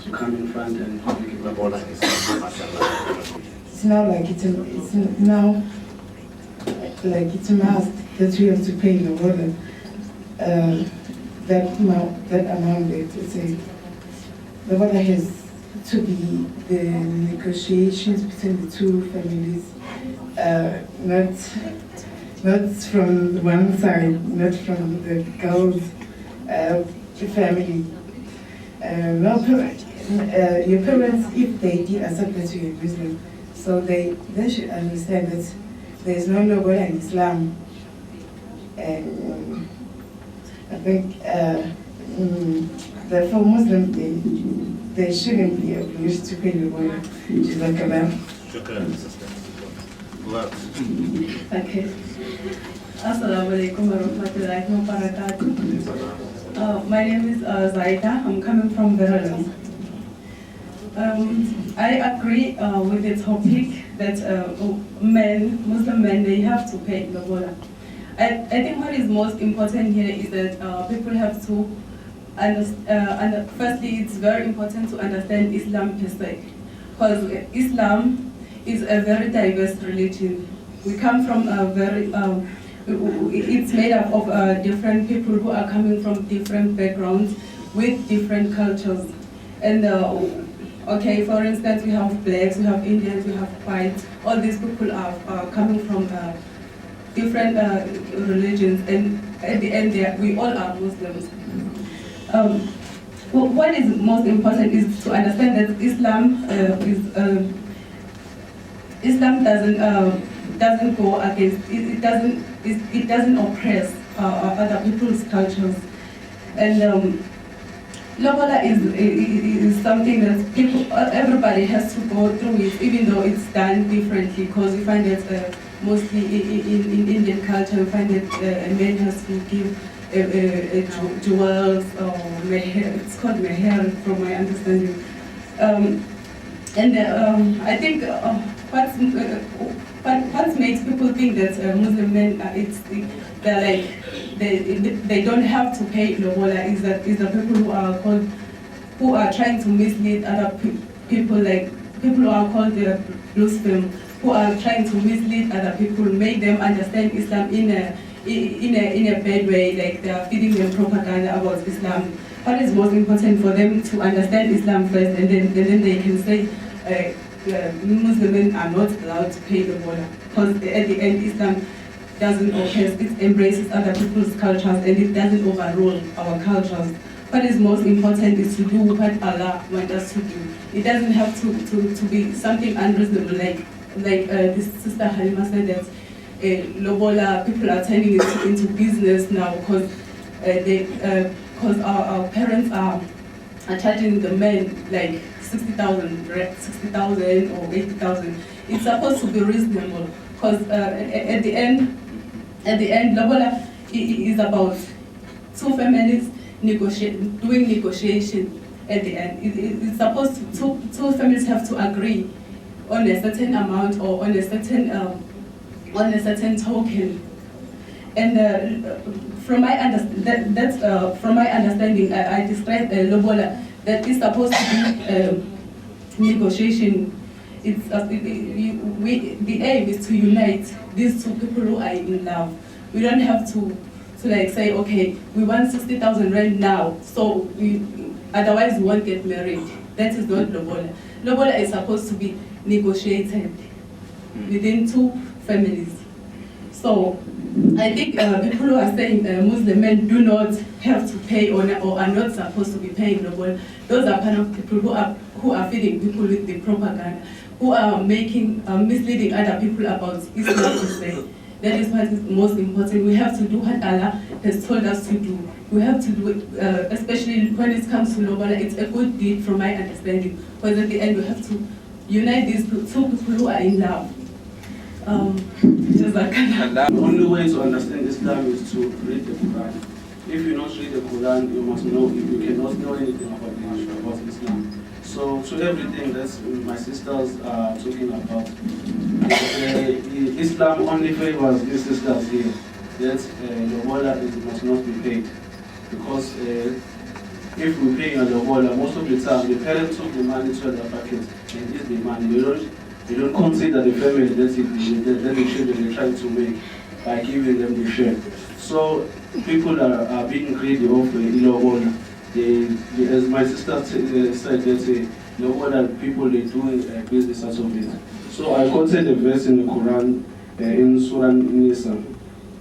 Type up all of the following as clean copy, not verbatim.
to come in front and give a border. It's now like it's now like it's a must that we have to pay the water. That amount that say the water has to be the negotiations between the two families, not from one side, not from the girl's family. Your parents, if they did accept that you are Muslim, so they should understand that there is no longer in Islam. And I think that for Muslims, they shouldn't be obliged to pay the water. Okay. Assalamu alaikum warahmatullahi wabarakatuh. My name is Zaida. I'm coming from Revert. I agree with the topic that Muslim men, they have to pay the water. I think what is most important here is that people have to understand, firstly, it's very important to understand Islam per se, because Islam is a very diverse religion. We come from a very, it's made up of different people who are coming from different backgrounds with different cultures. And okay, for instance, we have blacks, we have Indians, we have whites. All these people are coming from different religions, and at the end, we all are Muslims. What is most important is to understand that Islam doesn't go against, it doesn't oppress other people's cultures, and lobola is something that everybody has to go through it, even though it's done differently, because we find that mostly in Indian culture, we find that a man has to give jewels or meher, it's called meher from my understanding. I think what makes people think that Muslim men they don't have to pay lobola is the people who are trying to mislead other people, like people who are called the blasphemy, who are trying to mislead other people, make them understand Islam in a bad way, like they are feeding them propaganda about Islam. What is most important for them to understand Islam first, and then they can say Muslim men are not allowed to pay the water, because at the end Islam doesn't oppress, it embraces other people's cultures, and it doesn't overrule our cultures. What is most important is to do what Allah wants us to do. It doesn't have to be something unreasonable, like this sister Halima said that lobola, people are turning it into business now, because our parents are charging the men like 60,000 or 80,000. It's supposed to be reasonable, because at the end, lobola is about two families doing negotiation. At the end, it's supposed to two families have to agree on a certain amount or on a certain token. And from my understanding, I described lobola that is supposed to be negotiation. It's the aim is to unite these two people who are in love. We don't have to like say, okay, we want 60,000 rand now, so otherwise we won't get married. That is not lobola. Lobola is supposed to be negotiated within two families. So I think people who are saying Muslim men do not have to pay or are not supposed to be paying lobola, those are kind of people who are feeding people with the propaganda, who are misleading other people about Islam. That is what is most important. We have to do what Allah has told us to do. We have to do it, especially when it comes to lobola. It's a good deed from my understanding, because at the end we have to unite these two people who are in love. The only way to understand Islam is to read the Quran. If you not read the Quran, you must know, you cannot know anything about Islam. So to everything that my sisters are talking about, Islam only favors these sisters here. That lobola must not be paid, because if we pay on the water, most of the time the parents took the money to the bucket and use the money. They don't consider the family that the children they try to make by giving them the share. So people are being greedy of the water. As my sister said, the water people they doing business out of it. So I quoted a verse in the Quran in Surah Nisa.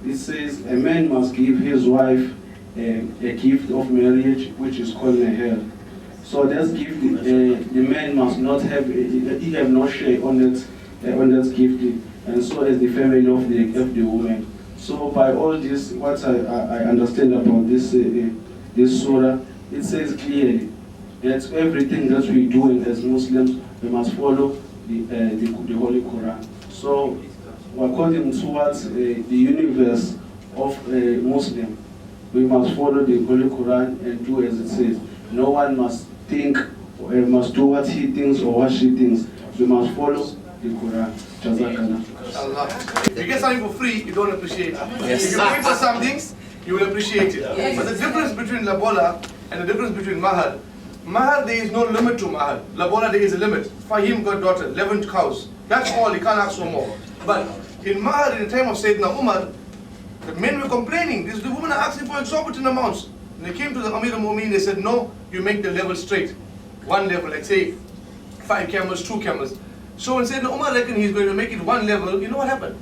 It says, a man must give his wife a gift of marriage, which is called nahar. So that gift, the man must not have, he have no share on that gift, and so as the family of the woman. So by all this, what I understand about this surah, it says clearly that everything that we do as Muslims, we must follow the Holy Quran. So according towards the universe of a Muslim, we must follow the Holy Quran and do as it says. No one must think or must do what he thinks or what she thinks. We must follow the Quran. Jazakallah. If you get something for free, you don't appreciate it. Yes. If you pay for something, you will appreciate it. Yes. But the difference between labola and the difference between mahar, there is no limit to mahar. Labola, there is a limit. Fahim got daughter, 11 cows. That's all, he can't ask for more. But in mahar, in the time of Sayyidina Umar, the men were complaining. The women are asking for exorbitant amounts. And they came to the Amir al-Mu'min, they said, no, you make the level straight. One level, like say 5 camels, 2 camels. So when Sayyidina Umar reckoned he's going to make it one level, you know what happened?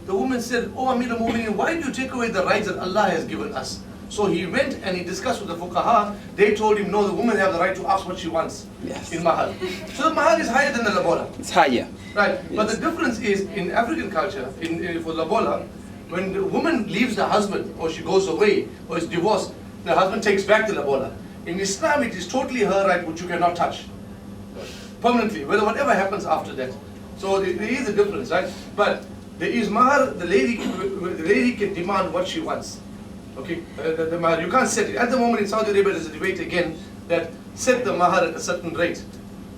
The woman said, oh Amir al-Mu'min, why do you take away the rights that Allah has given us? So he went and he discussed with the fuqaha. They told him, no, the woman has the right to ask what she wants in mahar. So the mahar is higher than the labola. It's higher. Right, yes. But the difference is in African culture, for labola, when the woman leaves the husband or she goes away or is divorced, the husband takes back the labola. In Islam, it is totally her right which you cannot touch permanently, whatever happens after that. So there is a difference, right? But there is mahar, the lady can demand what she wants. Okay, the mahar, you can't set it. At the moment in Saudi Arabia, there's a debate again that set the mahar at a certain rate.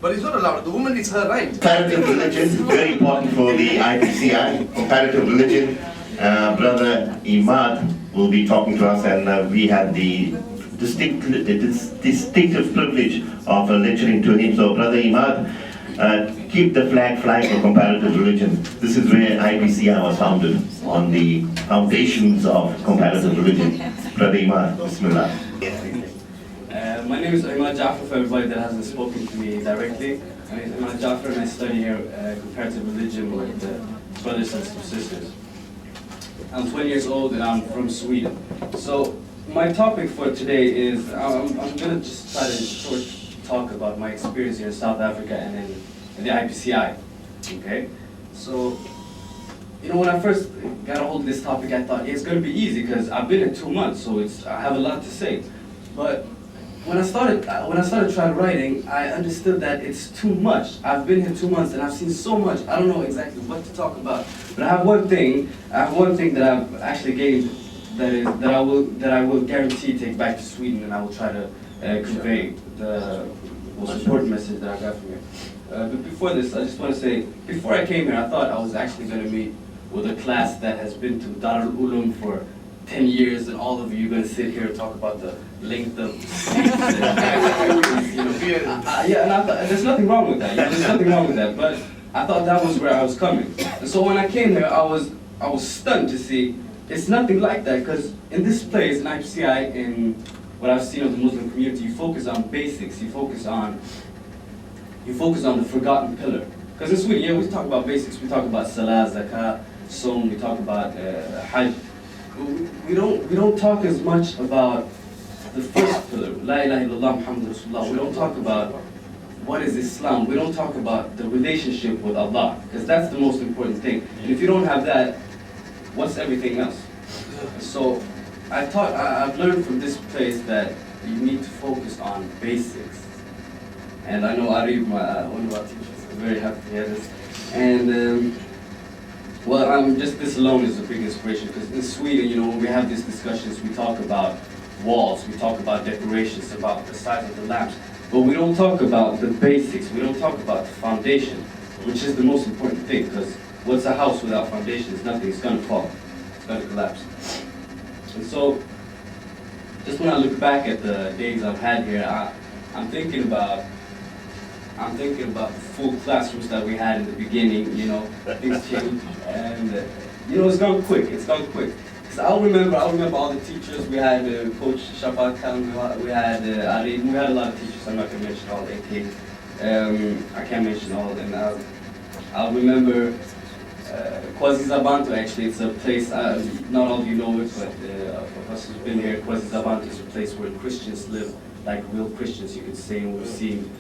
But it's not allowed. The woman, it's her right. Comparative religion, very important for the IPCI. Comparative religion, Brother Imad will be talking to us, and we had the distinctive privilege of lecturing to him. So Brother Imad, keep the flag flying for comparative religion. This is where IPCI was founded, on the foundations of comparative religion. Brother Imad, Bismillah. My name is Imad Jafar, for everybody that hasn't spoken to me directly. My name is Imad Jafar, and I study here comparative religion with brothers and sisters. I'm 20 years old and I'm from Sweden. So my topic for today is, I'm going to just try to short talk about my experience here in South Africa and in the IPCI. Okay? So, you know, when I first got a hold of this topic, I thought it's going to be easy because I've been here 2 months, so I have a lot to say. But when I started trying writing, I understood that it's too much. I've been here 2 months and I've seen so much. I don't know exactly what to talk about. But I have one thing that I've actually gained that I will guarantee take back to Sweden, and I will try to convey the most important message that I got from here. But before this, I just want to say, before I came here, I thought I was actually going to meet with a class that has been to Dar al-Ulum for 10 years, and all of you are going to sit here and talk about the length of yeah, and I thought, there's nothing wrong with that. There's nothing wrong with that. But I thought that was where I was coming. And so when I came here, I was stunned to see it's nothing like that. Because in this place, in IPCI, in what I've seen of the Muslim community, you focus on basics. You focus on the forgotten pillar. Because in Sweden, yeah, we talk about basics. We talk about salah, zakah, Som. We talk about hajj. We don't talk as much about the first pillar, La ilaha illallah Muhammad Rasulullah. We don't talk about what is Islam. We don't talk about the relationship with Allah, because that's the most important thing. And if you don't have that, what's everything else? So I've learned from this place that you need to focus on basics. And I know Arif, one of our teachers, is very happy to hear this. And well, this alone is a big inspiration, because in Sweden, you know, when we have these discussions, we talk about walls, we talk about decorations, about the size of the lamps, but we don't talk about the basics. We don't talk about the foundation, which is the most important thing, because what's a house without foundations? Nothing. It's going to fall. It's going to collapse. And so just when I look back at the days I've had here, I'm thinking about the full classrooms that we had in the beginning. You know, things changed, and you know, it's gone quick. It's gone quick. Cause I'll remember all the teachers. We had Coach Shabat Khan. We had Ali. We had a lot of teachers. I'm not gonna mention all. AK. I can't mention all of them. I'll remember Kwazi Zabanto. Actually, it's a place. Not all of you know it, but for us who's been here, Kwazi Zabanto is a place where Christians live, like real Christians, you could say. And we've seen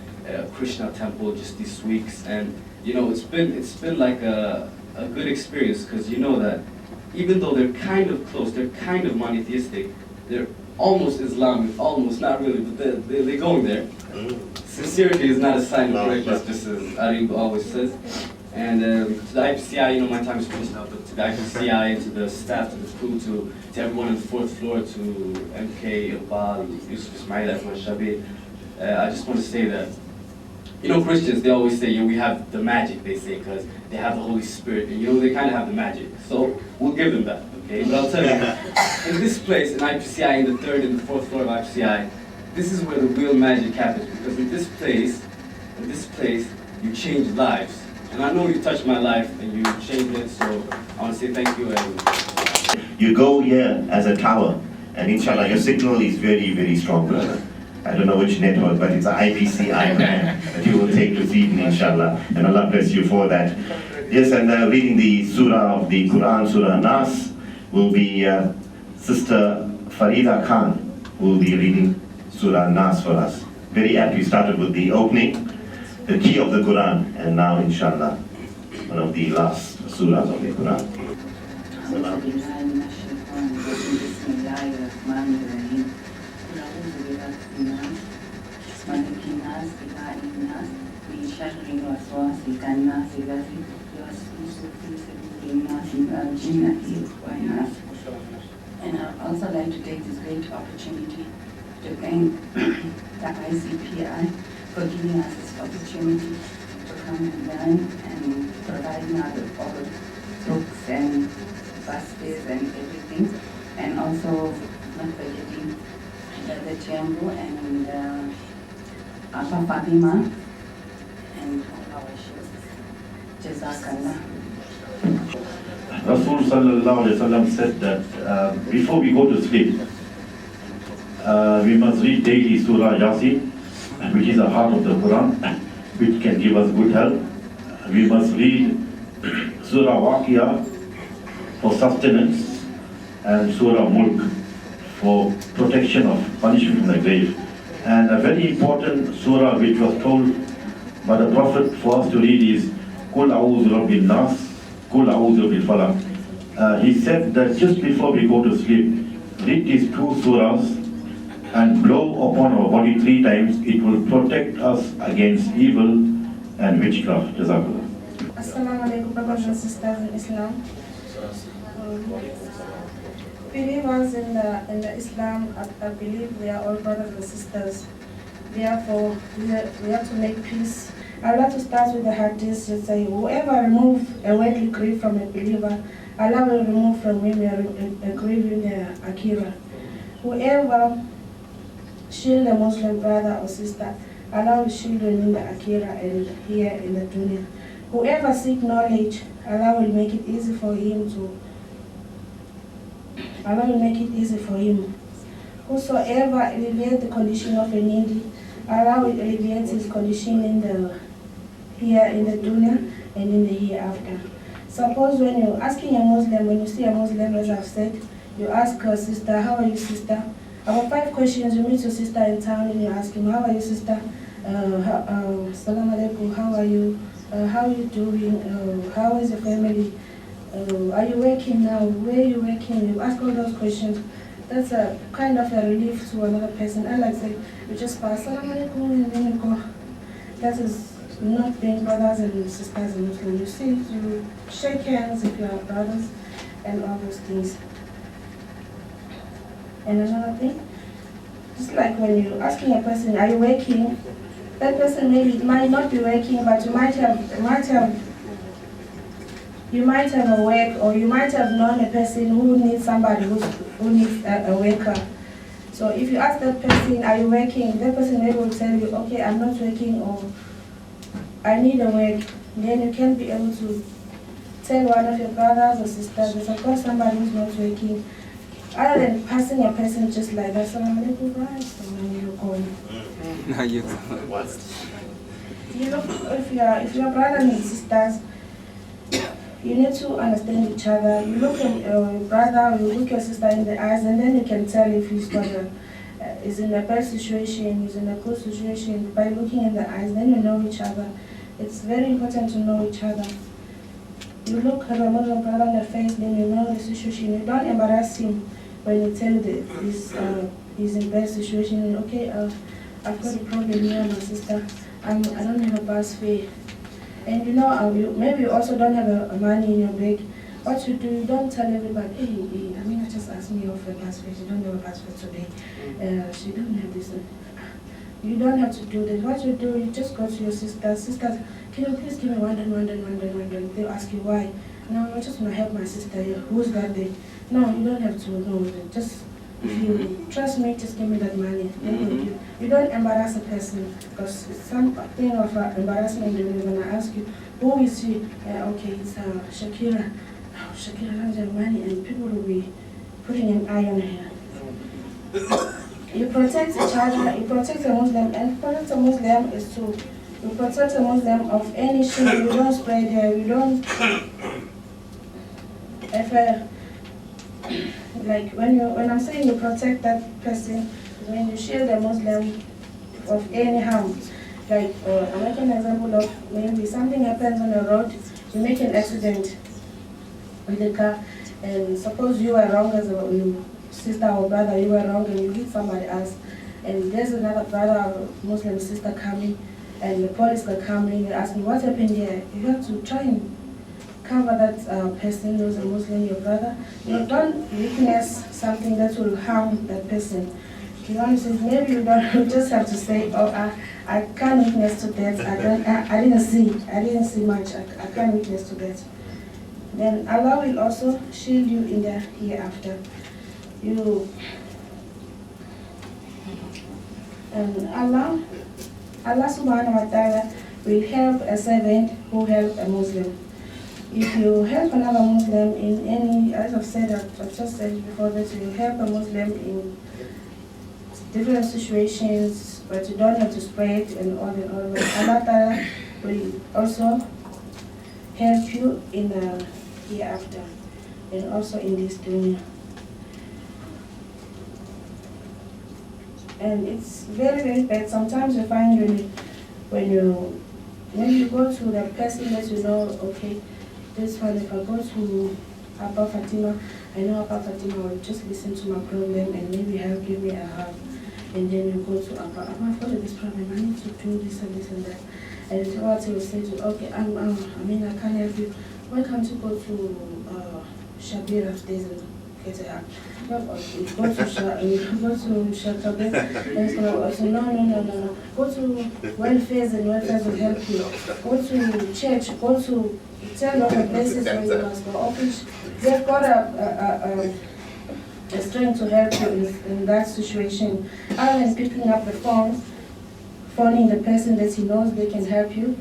Krishna temple just these weeks, and you know, it's been like a good experience, because you know that even though they're kind of close, they're kind of monotheistic, they're almost Islamic, almost, not really, but they're going there. Sincerity is not a sign of greatness, just as Aribu always says. And to the IPCI, you know, my time is finished now, but to the IPCI, to the staff, to the crew, to everyone on the 4th floor, to MK, Iqbal, Yusuf Ismail, Ahmad Shabi, I just want to say that, you know, Christians, they always say, you know, we have the magic, they say, because they have the Holy Spirit, and you know, they kind of have the magic. So we'll give them that, okay? But I'll tell you, in this place, in IPCI, in the 3rd and the 4th floor of IPCI, this is where the real magic happens, because in this place, you change lives. And I know you touched my life, and you changed it, so I want to say thank you. And you go here as a tower, and inshallah, your signal is very, very strong, brother. I don't know which network, but it's an IPCI brand that you will take this evening, inshallah. And Allah bless you for that. Yes, and reading the surah of the Quran, Surah Nas, will be Sister Farida Khan, who will be reading Surah Nas for us. Very apt, we started with the opening, the key of the Quran, and now, inshallah, one of the last surahs of the Quran. And I'd also like to take this great opportunity to thank the ICPI for giving us this opportunity to come and learn and providing us with all the books and buses and everything. And also not forgetting the Jambu and Apa Fatima and all our shows. Jazakallah. Rasul sallallahu alaihi wasallam said that before we go to sleep, we must read daily Surah Yasin, which is the heart of the Quran, which can give us good health. We must read Surah Waqiyah for sustenance, and Surah Mulk for protection of punishment from the grave. And a very important surah which was told by the Prophet for us to read is Qul a'udhu rabbil nas, Qul a'udhu bil falaq. He said that just before we go to sleep, read these 2 surahs and blow upon our body 3 times. It will protect us against evil and witchcraft. Jazakallah. Assalamu alaikum, brothers and sisters in Islam. Believers in the Islam, I believe we are all brothers and sisters. Therefore, we have to make peace. I would like to start with the hadith that say, whoever removes a worldly grief from a believer, Allah will remove from him a grief in the Akira. Whoever shield a Muslim brother or sister, Allah will shield him in the Akira and here in the dunya. Whoever seek knowledge, Allah will make it easy for him Whosoever alleviates the condition of a needy, Allah will alleviate his condition in the dunya and in the hereafter. Suppose when you're asking a Muslim, when you see a Muslim, as I've said, you ask her sister, how are you, sister? About 5 questions, you meet your sister in town and you ask him, how are you, sister? Assalamu alaikum, how are you? How are you doing? How is your family? Are you working now? Where are you working? You ask all those questions. That's a kind of a relief to another person. And like say, you just pass, Assalamu alaikum, and then you go. That is not being brothers and sisters in Muslim. You see, you shake hands if you are brothers and all those things. And another thing, just like when you're asking a person, are you working? That person maybe might not be working, but you might have a work, or you might have known a person who needs somebody who needs a worker. So if you ask that person, are you working? That person maybe will tell you, okay, I'm not working, or I need a work. Then you can be able to tell one of your brothers or sisters, there's of course somebody who's not working. Other than passing a person just like that, Assalamu alaikum, guys, and then you go. You know, if your brother and sisters, you need to understand each other. You look at your brother, you look your sister in the eyes, and then you can tell if he's got is in a bad situation, he's in a good situation. By looking in the eyes, then you know each other. It's very important to know each other. You look at a Muslim brother in the face, then you know the situation. You don't embarrass him when you tell he's in bad situation. Okay, I've got a problem here, my sister. I don't have a bus fare. And you know, maybe you also don't have money in your bag. What you do, you don't tell everybody, hey, Amina just asked me off a bus fare. She don't have a bus fare today. She don't have this. You don't have to do that. What you do, you just go to your sisters. Sisters, can you please give me one? They'll ask you why. No, I just want to help my sister here. Who's that day? No, you don't have to. No, just, if you trust me, just give me that money. You don't embarrass a person, because it's something of embarrassment when I ask you, who is she? Okay, it's Shakira. Oh, Shakira has her money, and people will be putting an eye on her. You protect each other, you protect a Muslim, and protect a Muslim is to, you protect a Muslim of any shirk. You don't spread her, you don't, like when I'm saying you protect that person, when you shield a Muslim of any harm. Like I make an example of maybe something happens on the road, you make an accident with the car, and suppose you are wrong as a sister or brother, you were wrong and you hit somebody else, and there's another brother or Muslim sister coming, and the police are coming and asking what happened here. You have to try and cover that person who's a Muslim, your brother. You don't witness something that will harm that person. You know, maybe you don't. You just have to say, oh, I can't witness to that. I didn't see much. I can't witness to that. Then Allah will also shield you in the hereafter. Allah subhanahu wa ta'ala will help a servant who helps a Muslim. If you help another Muslim in any, as I've just said before, that you help a Muslim in different situations, but you don't have to spread and all. Allah ta'ala will also help you in the hereafter and also in this dunya. And it's very, very bad. Sometimes you find when you go to the person that you know, okay, this one, if I go to Abba Fatima, I know Abba Fatima will just listen to my problem and maybe help give me a hug. And then you go to Abba, I've got this problem, I need to do this and this and that. And what he will say to you, okay, I can't help you. Why can't you go to Shabir upstairs and get a hug? Go to Shakabe and it's going to say, no. Go to welfare and welfare will help you. Go to church, go to tell other places where you must go. Office, they've got a strength to help you in that situation. Other than picking up the phone, phoning the person that he knows they can help you.